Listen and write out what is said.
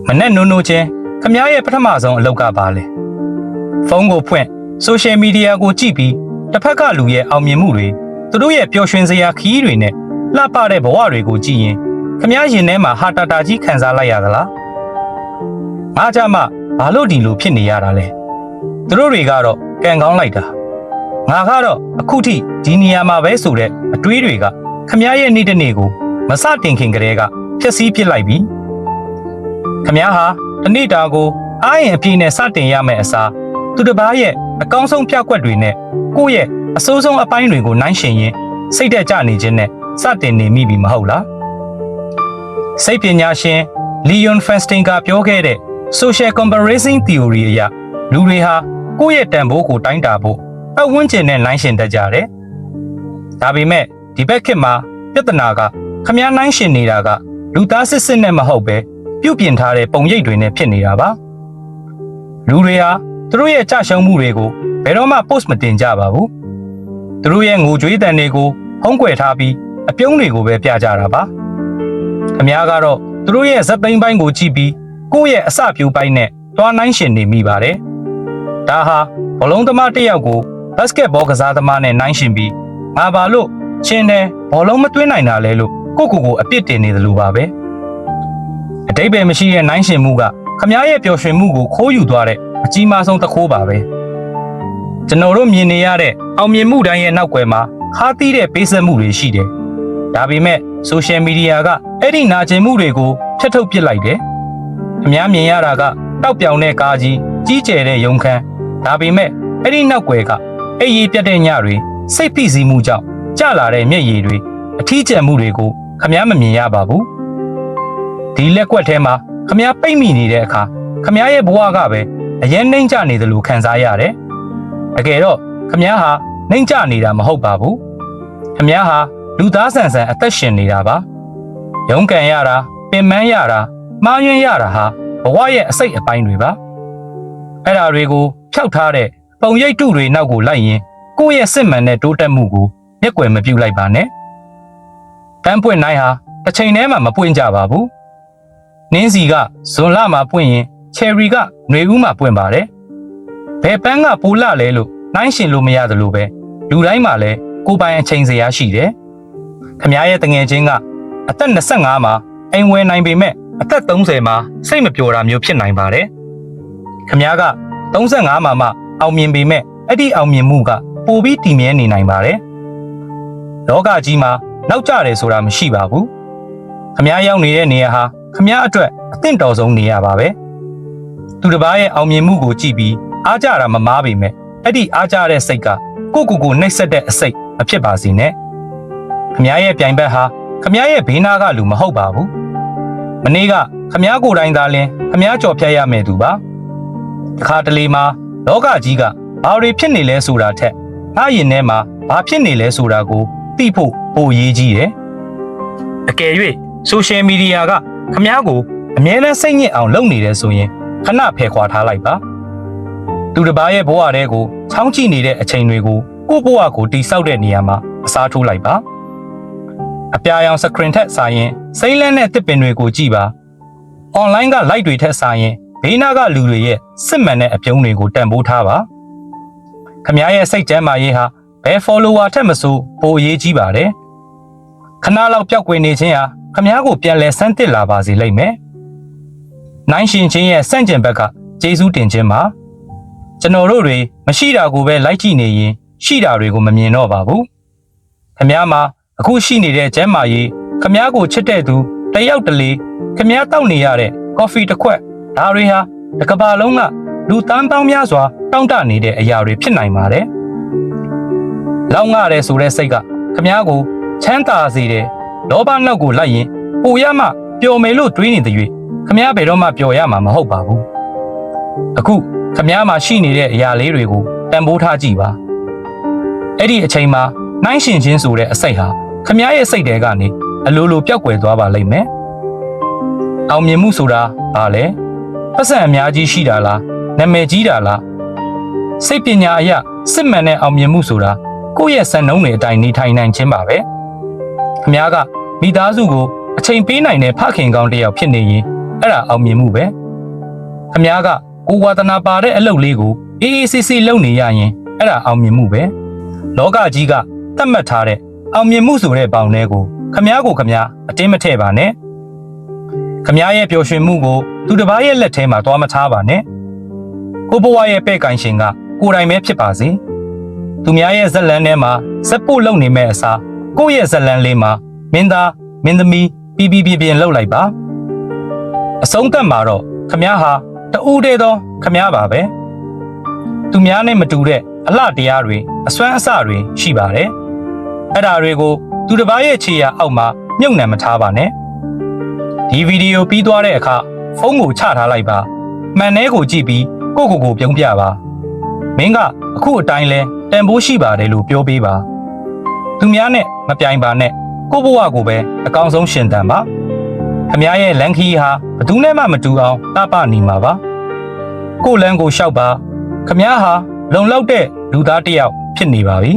မနဲ့နိုးနိုးချင်းခမရဲ့ပထမဆုံးအလောက်ကပါလေဖုန်းကိုဖွင့်ဆိုရှယ်မီဒီယာကိုကြည့်ပြီးတစ်ဖက်ကလူရဲ့အောင်မြင်မှုတွေသူတို့ရဲ့ပျော်ရွှင်စရာခရီးတွေနဲ့လှပတဲ့ဘဝတွေကိုကြည့်ရင်ခမရင်ထဲမှာဟာတာတာကြီးခံစားလိုက်ရသလားငါကြမှာဘာလို့ဒီလိုဖြစ်နေရတာလဲသူတို့တွေကတော့ကံကောင်းလိုက်တာငါကတော့အခုထိဒီနေရာမှာပဲဆိုတဲ့အတွေးတွေကခမရဲ့နေ့တစ်နေ့ကိုမစတင်ခင်ကတည်းကဖျက်ဆီးပစ်လိုက်ပြီခမဟာတနေ့တာကိုအားရင်အပြည့်နဲ့စတင်ရမယ့်အစားသူတစ်ပါးရဲ့အကောင်းဆုံးပြကွက်တွေနဲ့ကိုယ့်ရဲ့အဆိုးဆုံးအပိုင်းတွေကိုနှိုင်းယှဉ်ရင်းစိတ်တက်ကြနေခြင်းနဲ့စတင်နေမိပြီမဟုတ်လားစိတ်ပညာရှင်လီယွန်ဖန်စတင်ကပြောခဲ့တဲ့ social comparison theory အရလူတွေဟာကိုယ့်ရဲ့တန်ဖိုးကိုတိုင်းတာဖို့ပတ်ဝန်းကျင်နဲ့နှိုင်းယှဉ်တတ်ကြတယ်ဒါပေမဲ့ဒီဘက်ခေတ်မှာပြဿနာကခမည်းနှိုင်းယှဉ်နေတာကလူသားစစ်စစ်နဲ့မဟုတ်ပဲပြုပြင်ထားတဲ့ပုံရိပ်တွေနဲ့ဖြစ်နေတာပါလူတွေဟာသူတို့ရဲ့ကြရှုံးမှုတွေကိုဘယ်တော့မှ post မတင်ကြပါဘူးသူတို့ရဲ့ငိုကြွေးတန်တွေကိုဖုံးကွယ်ထားပြီးအပြုံးတွေကိုပဲပြကြတာပါခမည်းကတော့သူတို့ရဲ့ဇက်သိမ်းပိုင်းကိုကြည့်ပြီးကိုယ့်ရဲ့အစပြိုးပိုင်းနဲ့တွားနှိုင်းယှဉ်နေမိပါတယ်ဒါဟာဘောလုံးသမားတစ်ယောက်ကိုဘတ်စကက်ဘောကစားသမားနဲ့နှိုင်းယှဉ်ပြီးငါဘာလို့ချင်းတယ်ဘောလုံးမသွင်းနိုင်တာလဲလို့ကိုအပြစ်တင်နေသလိုပါပဲအတိတ်ပဲမရှိတဲ့နှိုင်းယှဉ်မှုကခမည်းရဲ့ပျော်ရွှင်မှုကိုခိုးယူသွားတဲ့အကြီးမားဆုံးတခိုးပါပဲကျွန်တော်တို့မြင်နေရတဲ့အောင်မြင်မှုတိုင်းရဲ့နောက်ွယ်မှာခါးသီးတဲ့ပေးဆက်မှုတွေရှိတယ်ဒါပေမဲ့ဆိုရှယ်မီဒီယာကအဲ့ဒီနာကျင်မှုတွေကိုဖျက်ထုတ်ပစ်လိုက်တယ်ခမည်းမြင်ရတာကတောက်ပြောင်တဲ့ကားကြီးကြီးကျယ်တဲ့ရုံခန်းဒါပေမဲ့အဲ့ဒီနောက်ွယ်ကအဲ့ရီပြတ်တဲ့ညတွေစိတ်ဖိစီးမှုကြောင့်ကျလာတဲ့မျက်ရည်တွေအထီးကျန်မှုတွေကိုခမည်းမမြင်ရပါဘူးဒီလက်ကွက်ထဲမှာခမည်းပိတ်မိနေတဲ့အခါခမည်းရဲ့ဘဝကပဲအရင်နှိမ့်ချနေသလိုခံစားရတယ်တကယ်တော့ခမည်းဟာနှိမ့်ချနေတာမဟုတ်ပါဘူးခမည်းဟာလူသားဆန်ဆန်အသက်ရှင်နေတာပါရုန်းကန်ရတာပင်ပန်းရတာမှားယွင်းရတာဟာဘဝရဲ့အစိတ်အပိုင်းတွေပါအဲ့ဒါတွေကိုဖျောက်ထားတဲ့ပုံရိပ်တုတွေနောက်ကိုလိုက်ရင်ကိုယ့်ရဲ့စစ်မှန်တဲ့တိုးတက်မှုကိုမျက်ကွယ်မပြုလိုက်ပါနဲ့တန်းပွင့်နိုင်ဟာတစ်ချိန်တည်းမှာမပွင့်ကြပါဘူးနင်းစီကဇွန်လမှာပွင့်ရင်ချယ်ရီကຫນွေဦးမှာပွင့်ပါတယ်ဘယ်ပန်းကပိုလလဲလို့နှိုင်းရှင်လို့မရသလိုပဲလူတိုင်းမှာလည်းကိုယ်ပိုင်အချိန်စရာရှိတယ်ခမည်းရဲ့တငယ်ချင်းကအသက်25မှာအိမ်ဝယ်နိုင်ပေမဲ့အသက်30မှာစိတ်မပျော်တာမျိုးဖြစ်နိုင်ပါတယ်ခမည်းက35မှာမှအောင်မြင်ပေမဲ့အဲ့ဒီအောင်မြင်မှုကပိုပြီးတည်မြဲနေနိုင်ပါတယ်လောကကြီးမှာနောက်ကျတယ်ဆိုတာမရှိပါဘူးခမည်းရောက်နေတဲ့နေရာဟာခမည်းအတွက်အသင့်တော်ဆုံးနေရာပါပဲသူတစ်ပါးရဲ့အောင်မြင်မှုကိုကြည့်ပြီးအားကြတာမမားပေမဲ့အဲ့ဒီအားကြတဲ့စိတ်ကကိုနှိပ်စက်တဲ့အစိတ်မဖြစ်ပါစေနဲ့ခမည်းရဲ့ပြိုင်ဘက်ဟာခမည်းရဲ့ဘေးနားကလူမဟုတ်ပါဘူးမနေ့ကခမည်းကိုယ်တိုင်သာလင်ခမည်းကြော်ဖြတ်ရမယ်သူပါတခါတလေမှာလောကကြီးကဘာတွေဖြစ်နေလဲဆိုတာထက်ငါရင်ထဲမှာဘာဖြစ်နေလဲဆိုတာကိုသိဖို့ပိုရေးကြီးတယ်အကယ်၍ဆိုရှယ်မီဒီယာကခမည်းကိုအမြဲတမ်းစိတ်ညစ်အောင်လုပ်နေတယ်ဆိုရင်ခဏဖယ်ခွာထားလိုက်ပါသူတစ်ပါးရဲ့ဘဝတဲကိုချောင်းကြည့်နေတဲ့အချိန်တွေကိုကိုယ့်ဘဝကိုတိဆောက်တဲ့နေရာမှာအစားထိုးလိုက်ပါအပြာရောင်စကရင်ထက်စာရင်စိမ့်လန်းတဲ့တစ်ပင်တွေကိုကြည့်ပါအွန်လိုင်းက like တွေထက်စာရင်ဘေးနားကလူတွေရဲ့စစ်မှန်တဲ့အပြုံးတွေကိုတန်ဖိုးထားပါခမည်းရဲ့စိတ်ကျမ်းမာရေးဟာဘယ် follower ထက်မဆိုပိုအရေးကြီးပါတယ်ခဏလောက်ပျောက်ကွယ်နေခြင်းဟာခမည်းကိုပြန်လဲဆန်းသစ်လာပါစေလိမ့်မယ်နိုင်ရှင်ချင်းရဲ့စန့်ကျင်ဘက်ကကျေးဇူးတင်ခြင်းပါကျွန်တော်တို့တွေမရှိတာကိုပဲလိုက်ကြည့်နေရင်ရှိတာတွေကိုမမြင်တော့ပါဘူးခမည်းမှာအခုရှိနေတဲ့ကျမ်းမာရေးခမည်းကိုချစ်တဲ့သူတယောက်တလေခမည်းတောက်နေရတဲ့ကော်ဖီတစ်ခွက်ဒါတွေဟာတစ်ကမ္ဘာလုံးကလူတန်းပေါင်းများစွာတောင့်တနေတဲ့အရာတွေဖြစ်နိုင်ပါတယ်လောက်ငှတယ်ဆိုတဲ့စိတ်ကခမည်းကိုချမ်းသာစေတယ်လောဘနောက်ကိုလိုက်ရင်ပိုရမှပျော်မယ်လို့တွေးနေတဲ့၍ခမည်းဘယ်တော့မှပျော်ရမှာမဟုတ်ပါဘူးအခုခမည်းမှာရှိနေတဲ့အရာလေးတွေကိုတန်ဖိုးထားကြည့်ပါအဲ့ဒီအချိန်မှာနှိုင်းရှင်ချင်းဆိုတဲ့အစိတ်ဟာခမည်းရဲ့စိတ်ထဲကနေအလိုလိုပျောက်ကွယ်သွားပါလိမ့်မယ်အောင်မြင်မှုဆိုတာဘာလဲပတ်စံအများကြီးရှိတာလားနာမည်ကြီးတာလားစိတ်ပညာအရစစ်မှန်တဲ့အောင်မြင်မှုဆိုတာကိုယ့်ရဲ့စံနှုန်းတွေအတိုင်းနေထိုင်နိုင်ခြင်းပါပဲခမည်းကမိသားစုကိုအချိန်ပေးနိုင်တဲ့ဖခင်ကောင်းတစ်ယောက်ဖြစ်နေရင် အဲ့ဒါအောင်မြင်မှုပဲခမ ्या ကကိုဝါသနာပါတဲ့အလုပ်လေးကိုအေးအေးဆေးဆေးလုပ်နေရရင်အဲ့ဒါအောင်မြင်မှုပဲလောကကြီးကသတ်မှတ်ထားတဲ့အောင်မြင်မှုဆိုတဲ့ပေါင်ထဲကိုခမ ्या ကိုခမ ्या အတင်းမထည့်ပါနဲ့ခမ ्या ရဲ့ပျော်ရွှင်မှုကိုသူတစ်ပါးရဲ့လက်ထဲမှာသွားမထားပါနဲ့ကိုဘဝရဲ့ပဲ့ကန်ရှင်ကကိုယ်တိုင်ပဲဖြစ်ပါစေသူများရဲ့ဇက်လန်းထဲမှာဇက်ပို့လုပ်နေမဲ့အစားကိုယ့်ရဲ့ဇက်လန်းလေးမှာမင်းသားမင်းသမီးပြီးပြင်လှုပ်လိုက်ပါအဆုံးသတ်မှာတော့ခမ ्या ဟာတူးတဲ့သောခမ ्या ပါပဲသူများနဲ့မတူတဲ့အလှတရားတွေအစွမ်းအစတွေရှိပါတယ်အဲ့ဒါတွေကိုသူတစ်ပါးရဲ့ခြေရာအောက်မှာမြုပ်နှံမထားပါနဲ့ဒီဗီဒီယိုပြီးသွားတဲ့အခါဖုန်းကိုချထားလိုက်ပါမှန်ထဲကိုကြည့်ပြီးကိုပြုံးပြပါမင်းကအခုအတိုင်းလဲတန်ဖိုးရှိပါတယ်လို့ပြောပေးပါသူများနဲ့မပြိုင်ပါနဲ့ကိုဘဝကိုပဲအကောင်းဆုံးရှင်သန်ပါခမ ्या ရဲ့လန်ခီဟာဘယ်သူနဲ့မှမတူအောင်တပနေမှာပါကိုလန်းကိုလျှောက်ပါခမ ्या ဟာလုံလောက်တဲ့လူသားတစ်ယောက်ဖြစ်နေပါပြီ